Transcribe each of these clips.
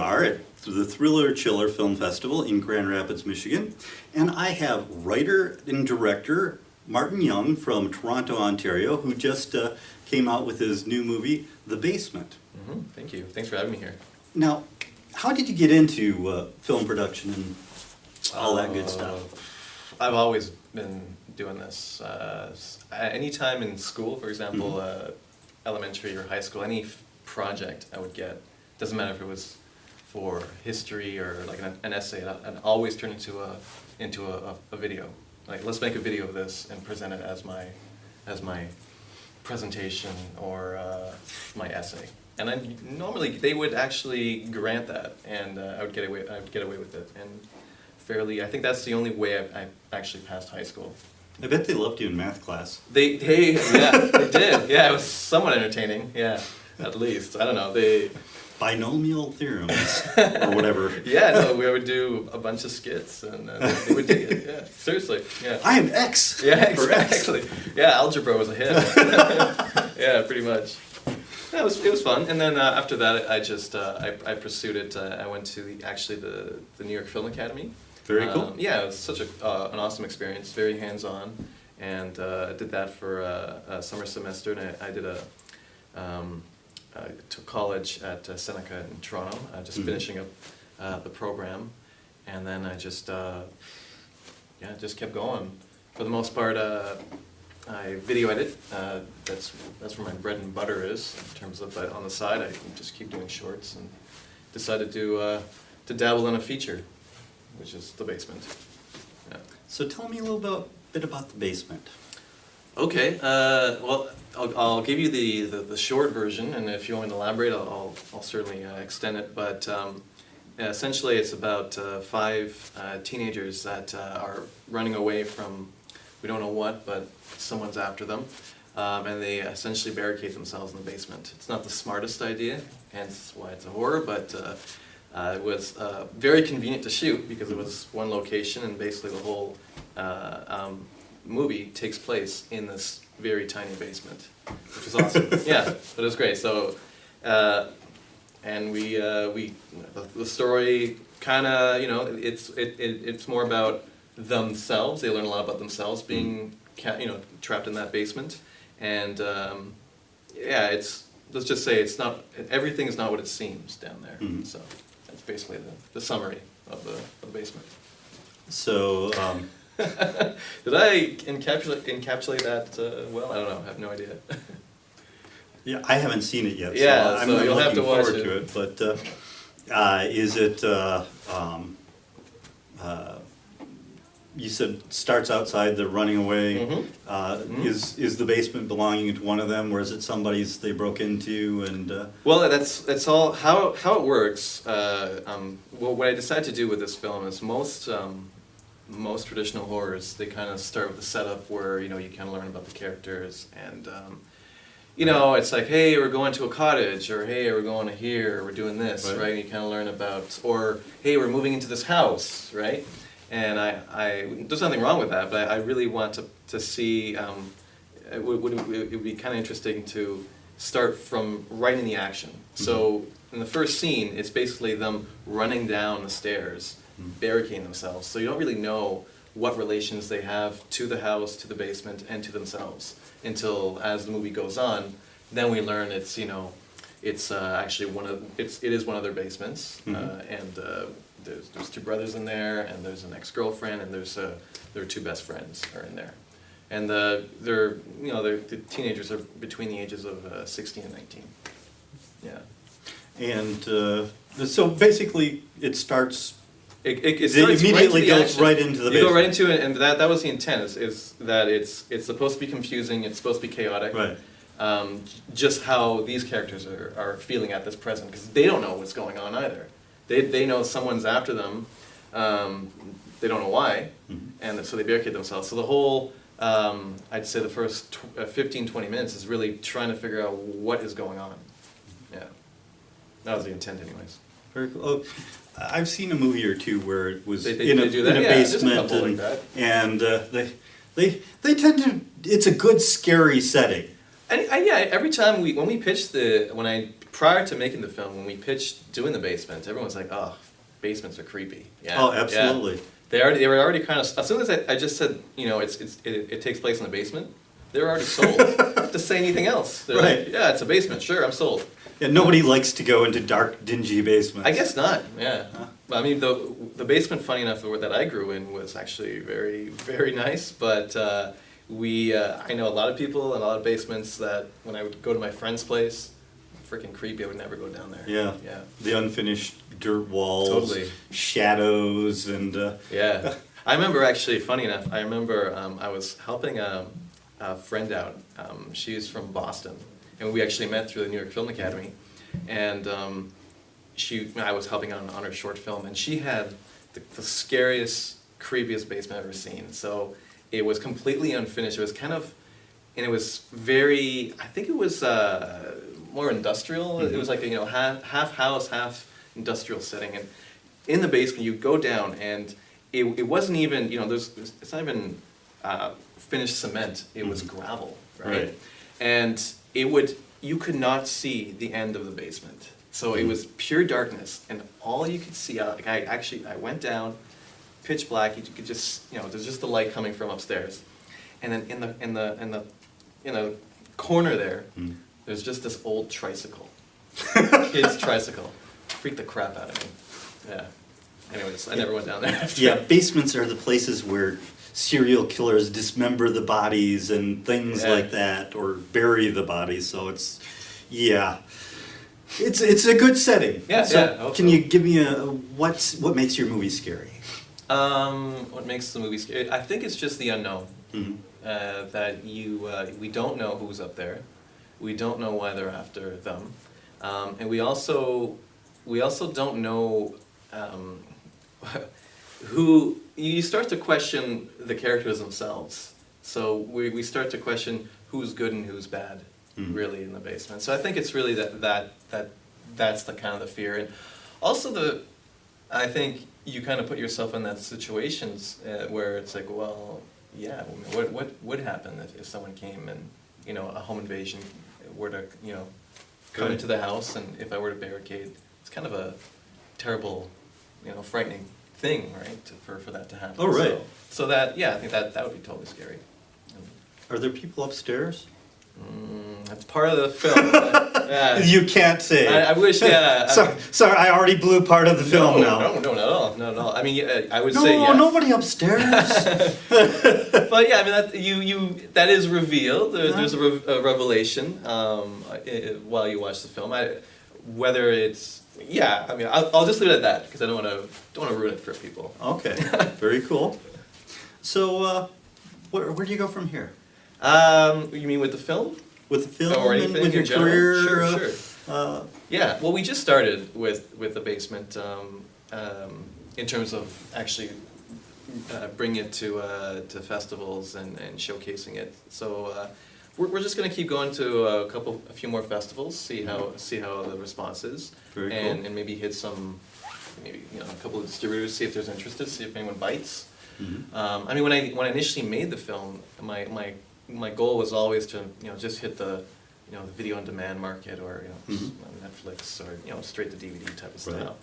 are at the Thriller Chiller Film Festival in Grand Rapids, Michigan, and I have writer and director Martin Young from Toronto, Ontario, who just came out with his new movie, The Basement. Mm-hmm. Thank you. Thanks for having me here. Now, how did you get into film production and all that good stuff? I've always been doing this. Anytime in school, for example, elementary or high school, any project I would get, doesn't matter if it was for history or like an essay, and always turn into a video. Like, let's make a video of this and present it as my presentation or my essay. And normally they would actually grant that, and I would get away with it. And fairly, I think that's the only way I actually passed high school. I bet they loved you in math class. They did. Yeah, it was somewhat entertaining. Yeah, at least. I don't know. Binomial theorems, or whatever. Yeah, no, we would do a bunch of skits, and they would dig it. Yeah, seriously. Yeah. I am X. Yeah, exactly. Yeah, algebra was a hit. Yeah, pretty much. Yeah, it was fun. And then after that, I just I pursued it. I went to the New York Film Academy. Very cool. Yeah, it was such an awesome experience. Very hands-on, and did that for a summer semester, and I did to college at Seneca in Toronto, just finishing up the program, and then I just kept going. For the most part, I video edit. That's where my bread and butter is in terms of. But on the side, I just keep doing shorts, and decided to dabble in a feature, which is The Basement. Yeah. So tell me a little bit about The Basement. Okay, well, I'll give you the short version, and if you want me to elaborate, I'll certainly extend it. But essentially, it's about 5 teenagers that are running away from, we don't know what, but someone's after them, and they essentially barricade themselves in the basement. It's not the smartest idea, hence why it's a horror, but it was very convenient to shoot because it was one location, and basically the whole movie takes place in this very tiny basement, which was awesome. Yeah, but it was great. So, and the story kind of, it's more about themselves. They learn a lot about themselves being, trapped in that basement, and let's just say everything is not what it seems down there. Mm-hmm. So that's basically the summary of the basement. So. Did I encapsulate that well? I don't know. I have no idea. Yeah, I haven't seen it yet. Yeah, I'm so you'll have to watch forward to it. But is it? You said starts outside. They're running away. Mm-hmm. Is the basement belonging to one of them, or is it somebody's they broke into? And well, that's all how it works. Well, what I decided to do with this film is most traditional horrors, they kind of start with a setup where, you kind of learn about the characters, and, it's like, hey, we're going to a cottage, or hey, we're going to here, or we're doing this, right? And you kind of learn about, or hey, we're moving into this house, right? And there's nothing wrong with that, but I really want to see, it would be kind of interesting to start from right in the action. Mm-hmm. So in the first scene, it's basically them running down the stairs, barricading themselves, so you don't really know what relations they have to the house, to the basement, and to themselves until, as the movie goes on, then we learn it's actually it is one of their basements, and there's 2 brothers in there, and there's an ex-girlfriend, and their 2 best friends are in there, and the teenagers are between the ages of 16 and 19. Yeah, and so basically it starts. It starts immediately goes right into the basement. You go right into it, and that was the intent. Is that it's supposed to be confusing. It's supposed to be chaotic. Right. Just how these characters are feeling at this present, because they don't know what's going on either. They know someone's after them. They don't know why, and so they barricade themselves. So the whole, I'd say the first 15-20 minutes is really trying to figure out what is going on. Yeah, that was the intent, anyways. Very cool. Oh, I've seen a movie or two where it was in a basement, and they tend to. It's a good scary setting. And yeah, every time when I prior to making the film, when we pitched doing the basement, everyone was like, "Oh, basements are creepy." Yeah. Oh, absolutely. Yeah. They were already kind of, as soon as I just said, you know, it takes place in the basement, they were already sold. Don't have to say anything else. They're Right. like, yeah, it's a basement. Sure, I'm sold. Yeah, nobody likes to go into dark, dingy basements. I guess not. Yeah. I mean, the basement, funny enough, that I grew in was actually very, very nice. But I know a lot of people in a lot of basements that when I would go to my friend's place, freaking creepy. I would never go down there. Yeah. Yeah. The unfinished dirt walls, Totally. shadows, and Yeah. I remember actually, funny enough, I remember I was helping a friend out. She's from Boston, and we actually met through the New York Film Academy. And I was helping out on her short film, and she had the scariest, creepiest basement I've ever seen. So it was completely unfinished. It was kind of, and it was very, I think it was more industrial. Mm-hmm. It was like, you know, half house, half industrial setting. And in the basement, you go down, and it wasn't even, you know, it's not even finished cement. It was gravel, right? And you could not see the end of the basement. So it was pure darkness, and all you could see out, like I went down, pitch black, you could just, you know, there's just the light coming from upstairs. And then in the corner there, there's just this old tricycle. Kid's tricycle. Freaked the crap out of me. Yeah. Anyways, I never went down there after. yeah, basements are the places where serial killers dismember the bodies and things like that, or bury the bodies. So it's a good setting. Yeah, so can you give me what makes your movie scary? What makes the movie scary? I think it's just the unknown. Mm-hmm. That we don't know who's up there. We don't know why they're after them, and we also don't know who. You start to question the characters themselves. So we start to question who's good and who's bad, really, in the basement. So I think it's really that's the kind of the fear, and also I think you kind of put yourself in that situations where it's like, well, yeah, what would happen if someone came and, you know, a home invasion were to, you know, come into the house, and if I were to barricade, it's kind of a terrible, you know, frightening thing, right, for that to happen. Oh, right. So that, yeah, I think that would be totally scary. Are there people upstairs? That's part of the film. Yeah. You can't say. I wish, yeah. Sorry, I already blew part of the film now. No, not at all. I mean, I would No, say yes. nobody upstairs. But yeah, I mean, that is revealed. There's a revelation while you watch the film. Whether it's, yeah, I mean, I'll just leave it at that because I don't want to ruin it for people. Okay, very cool. So, where do you go from here? You mean with the film? With the film Or and anything with your in general? career? Sure. Yeah, well, we just started with the basement in terms of actually bringing it to festivals and showcasing it. So we're just going to keep going to a few more festivals, see how the response is, Very cool. and maybe hit some, maybe, you know, a couple of distributors, see if there's interest, see if anyone bites. I mean, when I initially made the film, my goal was always to, you know, just hit the, you know, the video on demand market, or, you know, on Netflix, or, you know, straight to DVD type of stuff.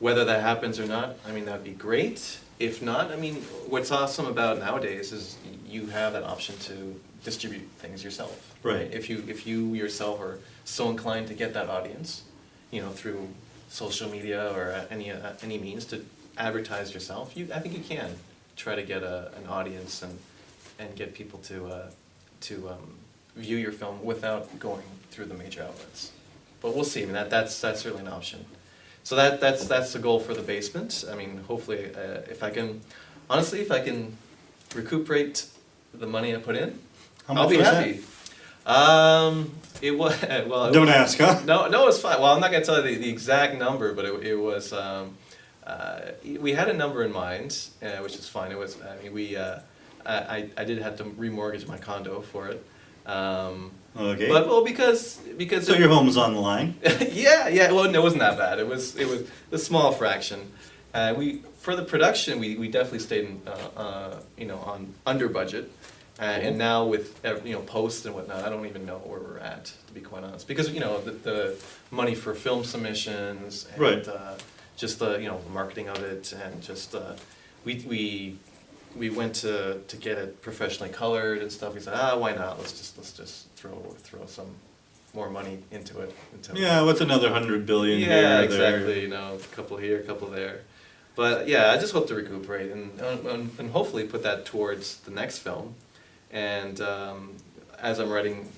Whether that happens or not, I mean, that'd be great. If not, I mean, what's awesome about nowadays is you have that option to distribute things yourself. Right. If you yourself are so inclined to get that audience, you know, through social media or any means to advertise yourself, I think you can try to get an audience and get people to view your film without going through the major outlets. But we'll see. I mean, that's certainly an option. So that's the goal for the basement. I mean, hopefully, if I can recuperate the money I put in, How much I'll be was happy. It was well. Don't ask, huh? No, it's fine. Well, I'm not gonna tell you the exact number, but it was. We had a number in mind, which is fine. It was. I mean, I did have to remortgage my condo for it. Okay. But well, because So your home was on the line? yeah. Well, no, it wasn't that bad. It was a small fraction. For the production, we definitely stayed in, you know, on under budget, And now with post and whatnot, I don't even know where we're at, to be quite honest, because the money for film submissions and Right. Just the marketing of it, and just we went to get it professionally colored and stuff. We said, why not? Let's just throw some more money into it. Yeah, what's another 100 billion here Yeah, or there? exactly. A couple here, a couple there. But yeah, I just hope to recuperate and hopefully put that towards the next film. And as I'm writing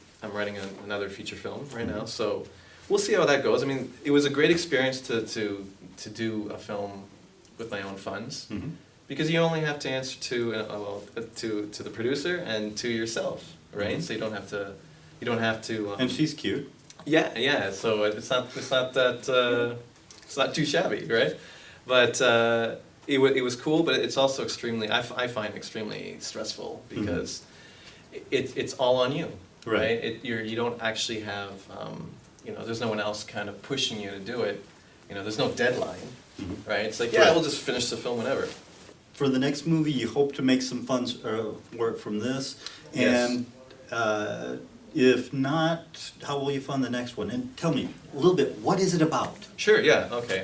another feature film right now, so we'll see how that goes. I mean, it was a great experience to do a film with my own funds, Mhm. because you only have to answer to the producer and to yourself, right? Mhm. So you don't have to. And she's cute. Yeah. So it's not too shabby, right? But it was cool, but it's also extremely, I find extremely stressful, because it's all on you, Right. right? You don't actually have, there's no one else kind of pushing you to do it. There's no deadline, right? It's like, yeah, Right. we'll just finish the film whenever. For the next movie, you hope to make some funds work from this, Yes. and if not, how will you fund the next one? And tell me a little bit, what is it about? Sure, yeah, okay.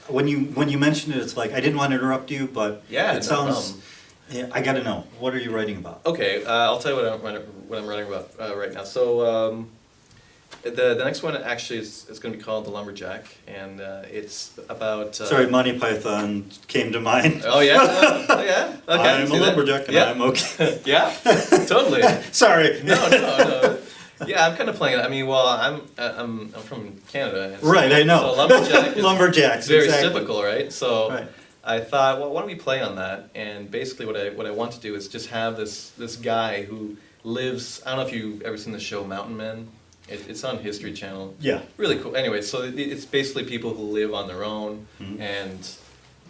When you mention it, it's like, I didn't want to interrupt you, but Yeah, no it sounds. problem. Yeah, I got to know. What are you writing about? Okay, I'll tell you what I'm writing about right now. So the next one actually is going to be called The Lumberjack, and it's about. Sorry, Monty Python came to mind. Oh yeah, oh yeah. Okay, I'm a see that? lumberjack and Yeah. I'm okay. Yeah, totally. Sorry. No. Yeah, I'm kind of playing it. I mean, well, I'm from Canada. And so, Right, I know. So lumberjack is Lumberjacks, very exactly. typical, right? So Right. I thought, well, why don't we play on that? And basically, what I want to do is just have this guy who lives. I don't know if you've ever seen the show Mountain Men. It's on History Channel. Yeah. Really cool. Anyway, so it's basically people who live on their own Mhm. and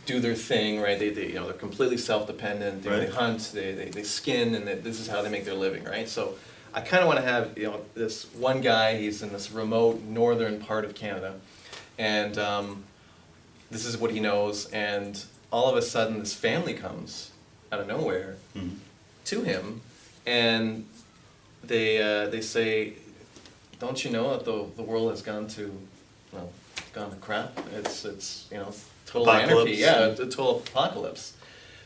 do their thing, right? They're completely self-dependent. They Right. hunt, they skin, and this is how they make their living, right? So I kind of want to have this one guy. He's in this remote northern part of Canada, and this is what he knows. And all of a sudden, this family comes out of nowhere Mhm. to him, and they say, "Don't you know that the world has gone to crap? It's total Apocalypse. anarchy. Yeah, a total apocalypse."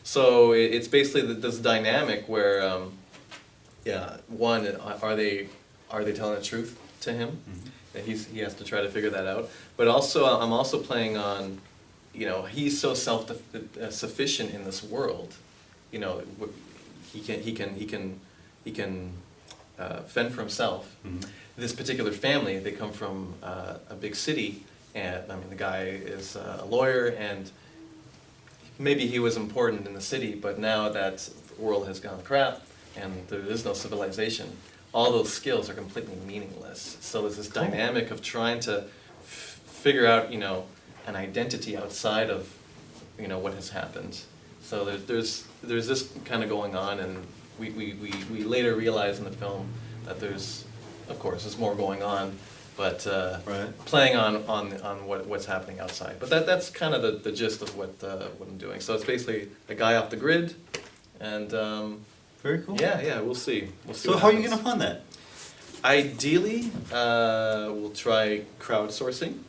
So it's basically this dynamic where, one, are they telling the truth to him? Mhm. That he has to try to figure that out. But also, I'm also playing on, he's so self-sufficient in this world. He can fend for himself. Mhm. This particular family, they come from a big city, and I mean the guy is a lawyer, and maybe he was important in the city, but now that the world has gone to crap and there is no civilization, all those skills are completely meaningless. So there's this dynamic of trying to figure out, an identity outside of, what has happened. So there's this kind of going on, and we later realize in the film that there's more going on, but Right. playing on what's happening outside. But that's kind of the gist of what I'm doing. So it's basically a guy off the grid, and Very cool. yeah, we'll see. So what how are you happens. going to fund that? Ideally, we'll try crowdsourcing.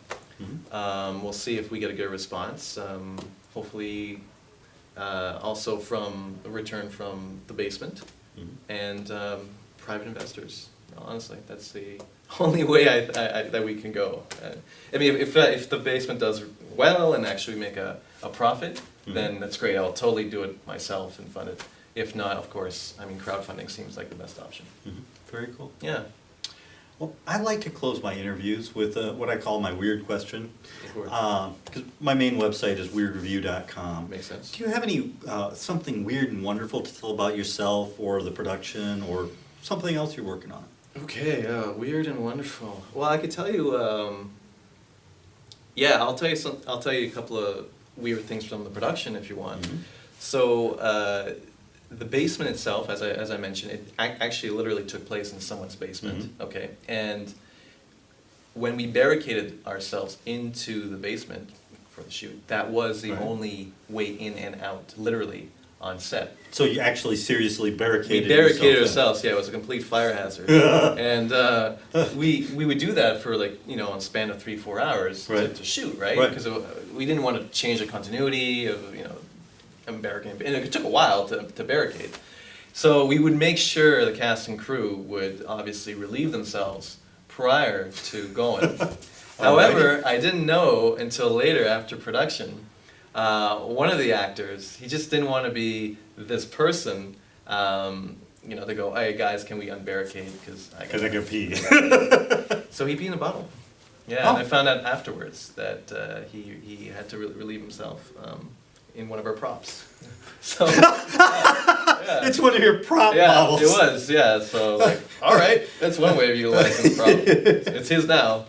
Mhm. We'll see if we get a good response. Hopefully, also from a return from the basement Mhm. and private investors. Honestly, that's the only way that we can go. I mean, if the basement does well and actually make a profit, then that's great. I'll totally do it myself and fund it. If not, of course, I mean, crowdfunding seems like the best option. Mhm. Very cool. Yeah. Well, I like to close my interviews with what I call my weird question. Sure. Because my main website is weirdreview.com. Makes sense. Do you have any something weird and wonderful to tell about yourself or the production or something else you're working on? Okay, weird and wonderful. Well, I could tell you. Yeah, I'll tell you a couple of weird things from the production if you want. Mhm. So the basement itself, as I mentioned, it actually literally took place in someone's basement. Mhm. Okay, and when we barricaded ourselves into the basement for the shoot, that was the Right. only way in and out, literally, on set. So you actually seriously We barricaded barricaded yourself ourselves. Yeah, it was a complete fire hazard. And we would do that for like, you know, on a span of 3-4 hours Right. to shoot, right? Right. Because we didn't want to change the continuity of, you know, and barricade. And it took a while to barricade. So we would make sure the cast and crew would obviously relieve themselves prior to going. However, I didn't know until later after production. One of the actors, he just didn't want to be this person. You know, they go, "Hey guys, can we unbarricade? Because I can pee." So he peed in a bottle. Yeah, Oh. and I found out afterwards that he had to relieve himself in one of our props. So yeah. It's one of your prop Yeah, models. it was. Yeah, so like, all right, that's one way of utilizing the prop. It's his now.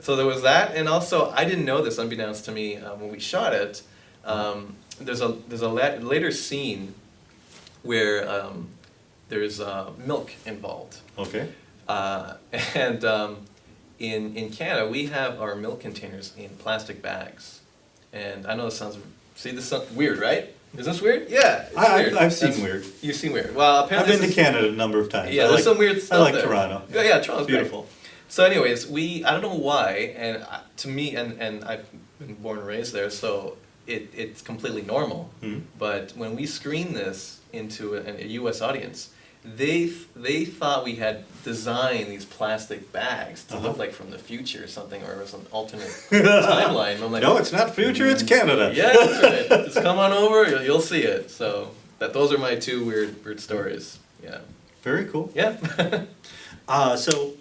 So there was that, and also I didn't know this, unbeknownst to me, when we shot it. There's a later scene where there's milk involved. Okay. And in Canada, we have our milk containers in plastic bags. And I know this sounds weird, right? Is this weird? Yeah, it's weird. I've seen weird. You've seen weird. Well, I've apparently been to Canada a number of times. Yeah, there's some weird stuff I like there. Toronto. Yeah, Toronto's Beautiful. great. So anyways, I don't know why, and to me, and I've been born and raised there, so it's completely normal. Mhm. But when we screened this into a U.S. audience, they thought we had designed these plastic bags to look like from the future or something, or some alternate timeline. And I'm like, No, it's not future, it's Canada. yeah, that's right. Just come on over, you'll see it. So those are my two weird stories. Yeah. Very cool. Yeah. So,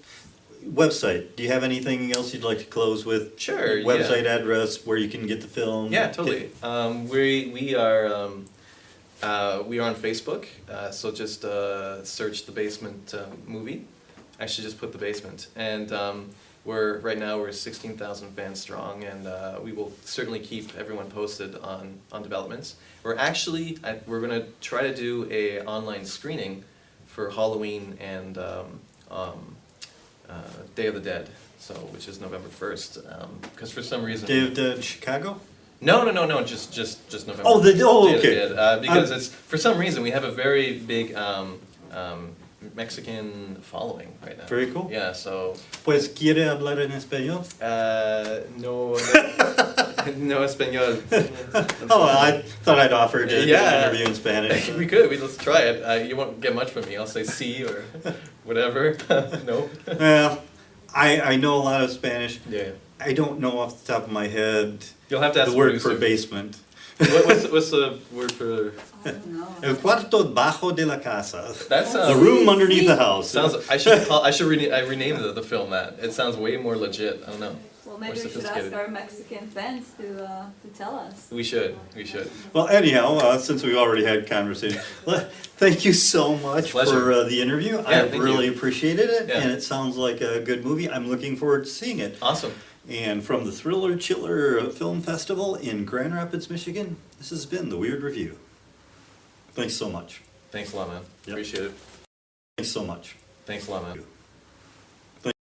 website. Do you have anything else you'd like to close with? Sure, yeah. Website address, where you can get the film? Yeah, totally. We are on Facebook, so just search The Basement Movie. Actually, just put The Basement, and right now we're 16,000 fans strong, and we will certainly keep everyone posted on developments. We're going to try to do a online screening for Halloween and Day of the Dead, so which is November 1st, because for some reason. Day of the Dead in Chicago? No, just November. Oh, Day of okay. the Dead, because it's for some reason we have a very big Mexican following right now. Very cool. Yeah, so. Pues, ¿quiere hablar en español? No español. Oh, I thought I'd offer to do Yeah. an interview in Spanish. Let's try it. You won't get much from me. I'll say sí or whatever. No. Well, I know a lot of Spanish. Yeah. I don't know off the top of my head You'll have to ask the word producer. for basement. What's the word for? I don't know. El cuarto bajo de la casa. That The sounds. room underneath the house. I should rename the film that. It sounds way more legit. I don't know. Well, maybe More we should ask sophisticated. our Mexican fans to tell us. We should. Well, anyhow, since we've already had conversation, thank you so much for Pleasure. the interview. Yeah, I thank really you. appreciated it, Yeah. and it sounds like a good movie. I'm looking forward to seeing it. Awesome. And from the Thriller Chiller Film Festival in Grand Rapids, Michigan, this has been The Weird Review. Thanks so much. Thanks a lot, man. Yep. Appreciate it. Thanks so much. Thanks a lot, man. Yep.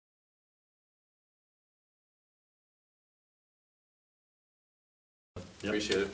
Appreciate it.